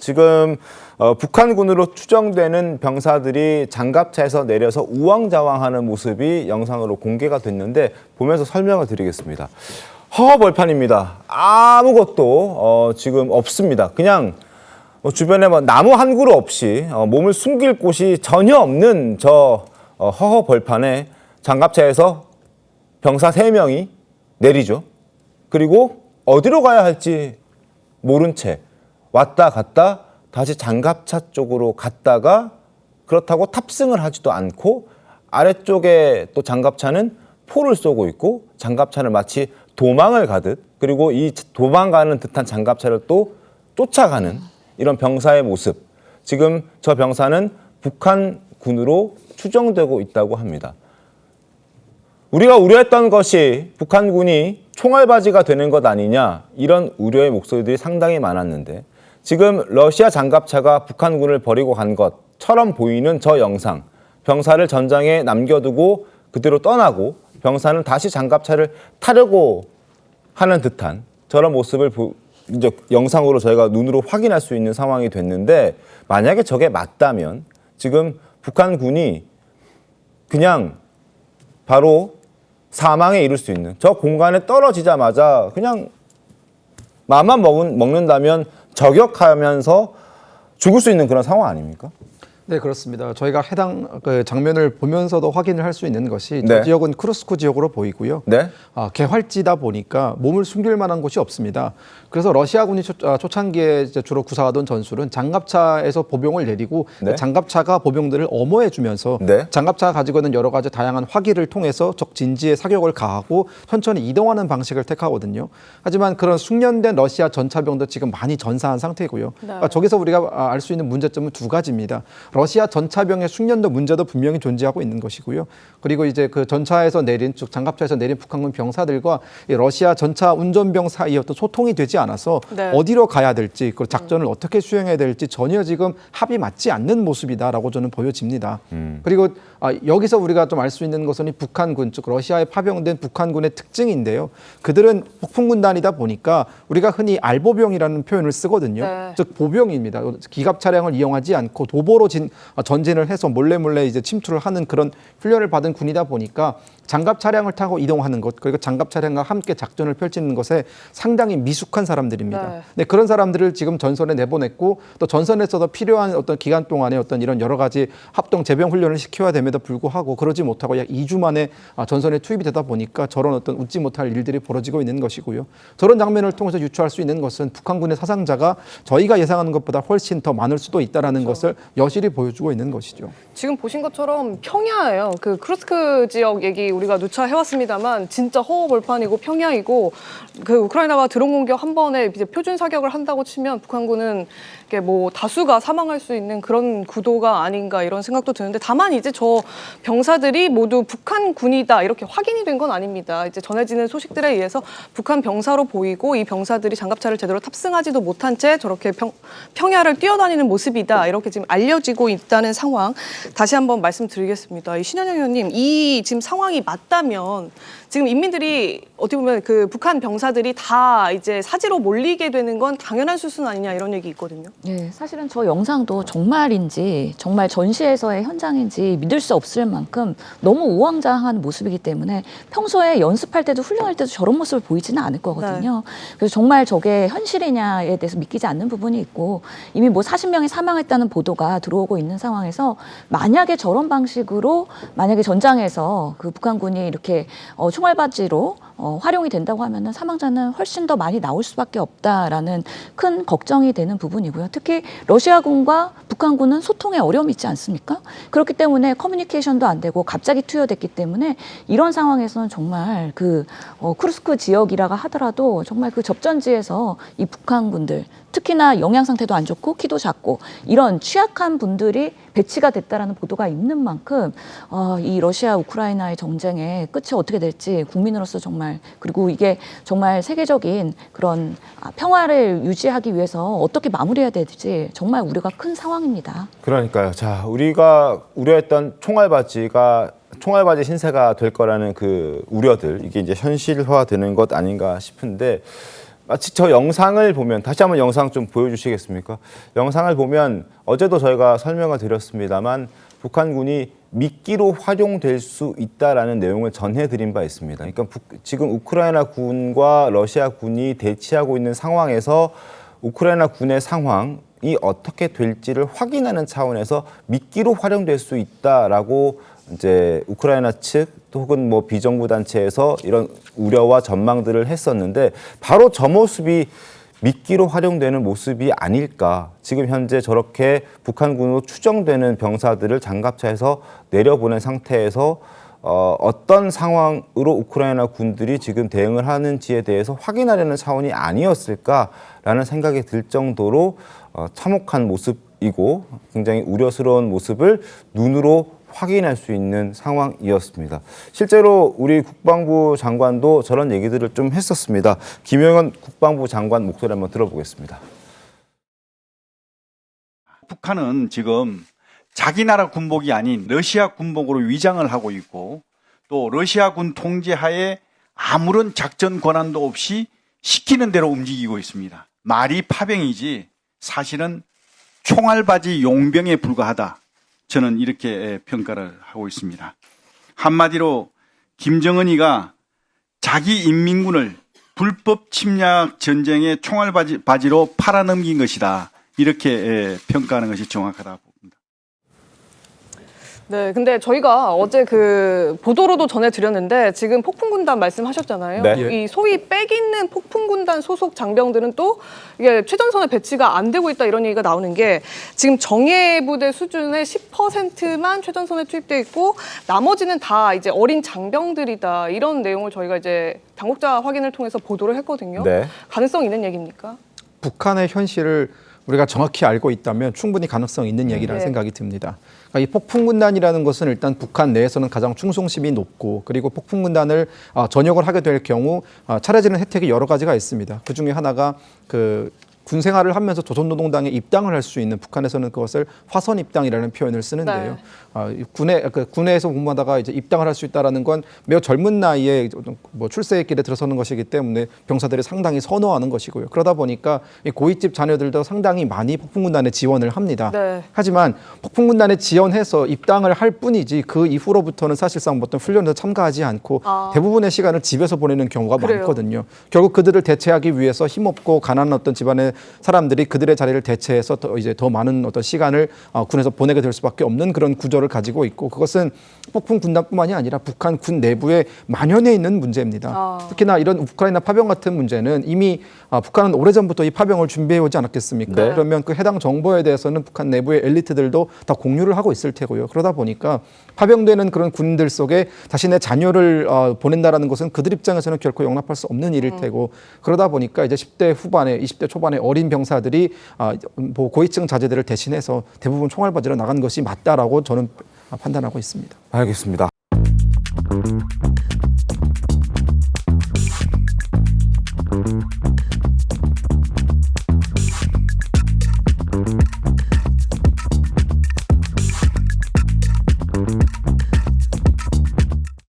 지금 북한군으로 추정되는 병사들이 장갑차에서 내려서 우왕좌왕하는 모습이 영상으로 공개가 됐는데 보면서 설명을 드리겠습니다. 허허벌판입니다. 아무것도 지금 없습니다. 그냥 주변에 나무 한 그루 없이 몸을 숨길 곳이 전혀 없는 저 허허벌판에 장갑차에서 병사 3명이 내리죠. 그리고 어디로 가야 할지 모른 채 왔다 갔다 다시 장갑차 쪽으로 갔다가 그렇다고 탑승을 하지도 않고 아래쪽에 또 장갑차는 포를 쏘고 있고 장갑차는 마치 도망을 가듯 그리고 이 도망가는 듯한 장갑차를 또 쫓아가는 이런 병사의 모습. 지금 저 병사는 북한군으로 추정되고 있다고 합니다. 우리가 우려했던 것이 북한군이 총알바지가 되는 것 아니냐 이런 우려의 목소리들이 상당히 많았는데 지금 러시아 장갑차가 북한군을 버리고 간 것처럼 보이는 저 영상, 병사를 전장에 남겨두고 그대로 떠나고 병사는 다시 장갑차를 타려고 하는 듯한 저런 모습을 이제 영상으로 저희가 눈으로 확인할 수 있는 상황이 됐는데 만약에 저게 맞다면 지금 북한군이 그냥 바로 사망에 이를 수 있는 저 공간에 떨어지자마자 그냥 마음만 먹는다면 저격하면서 죽을 수 있는 그런 상황 아닙니까? 네, 그렇습니다. 저희가 해당 장면을 보면서도 확인을 할 수 있는 것이 네. 저 지역은 크루스크 지역으로 보이고요. 네. 개활지다 보니까 몸을 숨길 만한 곳이 없습니다. 그래서 러시아군이 초창기에 이제 주로 구사하던 전술은 장갑차에서 보병을 내리고 네. 장갑차가 보병들을 엄호해주면서 네. 장갑차가 가지고 있는 여러 가지 다양한 화기를 통해서 적 진지에 사격을 가하고 천천히 이동하는 방식을 택하거든요. 하지만 그런 숙련된 러시아 전차병도 지금 많이 전사한 상태고요. 네. 저기서 우리가 알 수 있는 문제점은 2가지입니다. 러시아 전차병의 숙련도 문제도 분명히 존재하고 있는 것이고요. 그리고 이제 그 전차에서 내린 즉 장갑차에서 내린 북한군 병사들과 이 러시아 전차 운전병 사이에 어떤 소통이 되지 않아서 네. 어디로 가야 될지 그 작전을 어떻게 수행해야 될지 전혀 지금 합이 맞지 않는 모습이다라고 저는 보여집니다. 그리고 여기서 우리가 좀 알 수 있는 것은 이 북한군 즉 러시아에 파병된 북한군의 특징인데요. 그들은 폭풍군단이다 보니까 우리가 흔히 알보병이라는 표현을 쓰거든요. 네. 즉 보병입니다. 기갑 차량을 이용하지 않고 도보로 전진을 해서 몰래 이제 침투를 하는 그런 훈련을 받은 군이다 보니까 장갑 차량을 타고 이동하는 것 그리고 장갑 차량과 함께 작전을 펼치는 것에 상당히 미숙한 사람들입니다. 네. 네, 그런 사람들을 지금 전선에 내보냈고 또 전선에서도 필요한 어떤 기간 동안에 어떤 이런 여러 가지 합동 재병 훈련을 시켜야 됨에도 불구하고 그러지 못하고 약 2주 만에 전선에 투입이 되다 보니까 저런 어떤 웃지 못할 일들이 벌어지고 있는 것이고요. 저런 장면을 통해서 유추할 수 있는 것은 북한군의 사상자가 저희가 예상하는 것보다 훨씬 더 많을 수도 있다라는 것을 여실히 보여주고 있는 것이죠. 지금 보신 것처럼 평야예요. 그 크루스크 지역 얘기 우리가 누차해왔습니다만 진짜 허허벌판이고 평야이고 그 우크라이나가 드론 공격 한 번에 이제 표준 사격을 한다고 치면 북한군은 이게 뭐 다수가 사망할 수 있는 그런 구도가 아닌가 이런 생각도 드는데 다만 이제 저 병사들이 모두 북한군이다 이렇게 확인이 된 건 아닙니다. 이제 전해지는 소식들에 의해서 북한 병사로 보이고 이 병사들이 장갑차를 제대로 탑승하지도 못한 채 저렇게 평야를 뛰어다니는 모습이다 이렇게 지금 알려지고 있다는 상황 다시 한번 말씀드리겠습니다. 이 신현영 의원님 이 지금 상황이 맞다면 지금 인민들이 어떻게 보면 그 북한 병사들이 다 이제 사지로 몰리게 되는 건 당연한 수순 아니냐 이런 얘기 있거든요. 네, 사실은 저 영상도 정말인지 정말 전시에서의 현장인지 믿을 수 없을 만큼 너무 우왕좌왕한 모습이기 때문에 평소에 연습할 때도 훈련할 때도 저런 모습을 보이지는 않을 거거든요. 그래서 정말 저게 현실이냐에 대해서 믿기지 않는 부분이 있고 이미 뭐 40명이 사망했다는 보도가 들어오고 있는 상황에서 만약에 저런 방식으로 만약에 전장에서 그 북한군이 이렇게 총알바지로 활용이 된다고 하면은 사망자는 훨씬 더 많이 나올 수밖에 없다라는 큰 걱정이 되는 부분이고요. 특히 러시아군과 북한군은 소통에 어려움이 있지 않습니까? 그렇기 때문에 커뮤니케이션도 안 되고 갑자기 투여됐기 때문에 이런 상황에서는 정말 그 크루스크 지역이라고 하더라도 정말 그 접전지에서 이 북한군들 특히나 영양 상태도 안 좋고 키도 작고 이런 취약한 분들이 배치가 됐다라는 보도가 있는 만큼 이 러시아 우크라이나의 전쟁의 끝이 어떻게 될지 국민으로서 정말 그리고 이게 정말 세계적인 그런 평화를 유지하기 위해서 어떻게 마무리해야 될지 정말 우려가 큰 상황입니다. 그러니까요. 자, 우리가 우려했던 총알바지 신세가 될 거라는 그 우려들 이게 이제 현실화되는 것 아닌가 싶은데 마치 저 영상을 보면 다시 한번 영상 좀 보여주시겠습니까? 영상을 보면 어제도 저희가 설명을 드렸습니다만 북한군이 미끼로 활용될 수 있다라는 내용을 전해드린 바 있습니다. 그러니까 지금 우크라이나 군과 러시아 군이 대치하고 있는 상황에서 우크라이나 군의 상황이 어떻게 될지를 확인하는 차원에서 미끼로 활용될 수 있다라고 이제 우크라이나 측 혹은 뭐 비정부 단체에서 이런 우려와 전망들을 했었는데 바로 저 모습이 미끼로 활용되는 모습이 아닐까. 지금 현재 저렇게 북한군으로 추정되는 병사들을 장갑차에서 내려보낸 상태에서 어떤 상황으로 우크라이나 군들이 지금 대응을 하는지에 대해서 확인하려는 차원이 아니었을까라는 생각이 들 정도로 참혹한 모습이고 굉장히 우려스러운 모습을 눈으로 확인할 수 있는 상황이었습니다. 실제로 우리 국방부 장관도 저런 얘기들을 좀 했었습니다. 김영현 국방부 장관 목소리 한번 들어보겠습니다. 북한은 지금 자기 나라 군복이 아닌 러시아 군복으로 위장을 하고 있고 또 러시아군 통제하에 아무런 작전 권한도 없이 시키는 대로 움직이고 있습니다. 말이 파병이지 사실은 총알바지 용병에 불과하다. 저는 이렇게 평가를 하고 있습니다. 한마디로 김정은이가 자기 인민군을 불법 침략 전쟁의 총알바지로 팔아넘긴 것이다. 이렇게 평가하는 것이 정확하다고 봅니다. 네, 근데 저희가 어제 그 보도로도 전해드렸는데 지금 폭풍군단 말씀하셨잖아요. 네. 이 소위 빽 있는 폭풍군단 소속 장병들은 또 이게 최전선에 배치가 안 되고 있다 이런 얘기가 나오는 게 지금 정예부대 수준의 10%만 최전선에 투입돼 있고 나머지는 다 이제 어린 장병들이다 이런 내용을 저희가 이제 당국자 확인을 통해서 보도를 했거든요. 네. 가능성 있는 얘기입니까? 북한의 현실을 우리가 정확히 알고 있다면 충분히 가능성 있는 얘기라는 네. 생각이 듭니다. 그러니까 이 폭풍군단이라는 것은 일단 북한 내에서는 가장 충성심이 높고 그리고 폭풍군단을 전역을 하게 될 경우 차려지는 혜택이 여러 가지가 있습니다. 그중에 하나가 그 군 생활을 하면서 조선노동당에 입당을 할 수 있는 북한에서는 그것을 화선 입당이라는 표현을 쓰는데요. 군에서 근무하다가 이제 입당을 할 수 있다라는 건 매우 젊은 나이에 뭐 출세의 길에 들어서는 것이기 때문에 병사들이 상당히 선호하는 것이고요. 그러다 보니까 이 고위집 자녀들도 상당히 많이 폭풍군단에 지원을 합니다. 네. 하지만 폭풍군단에 지원해서 입당을 할 뿐이지 그 이후로부터는 사실상 어떤 훈련에 참가하지 않고 대부분의 시간을 집에서 보내는 경우가 그래요. 많거든요. 결국 그들을 대체하기 위해서 힘없고 가난한 어떤 집안의 사람들이 그들의 자리를 대체해서 더 많은 어떤 시간을 군에서 보내게 될 수밖에 없는 그런 구조를 가지고 있고 그것은 폭풍 군단뿐만이 아니라 북한 군 내부에 만연해 있는 문제입니다. 특히나 이런 우크라이나 파병 같은 문제는 이미 북한은 오래전부터 이 파병을 준비해 오지 않았겠습니까? 네. 그러면 그 해당 정보에 대해서는 북한 내부의 엘리트들도 다 공유를 하고 있을 테고요. 그러다 보니까 파병되는 그런 군인들 속에 자신의 자녀를 보낸다라는 것은 그들 입장에서는 결코 용납할 수 없는 일일 테고 그러다 보니까 이제 10대 후반에 20대 초반에 어린 병사들이 뭐 고위층 자제들을 대신해서 대부분 총알바지로 나간 것이 맞다라고 저는 판단하고 있습니다. 알겠습니다.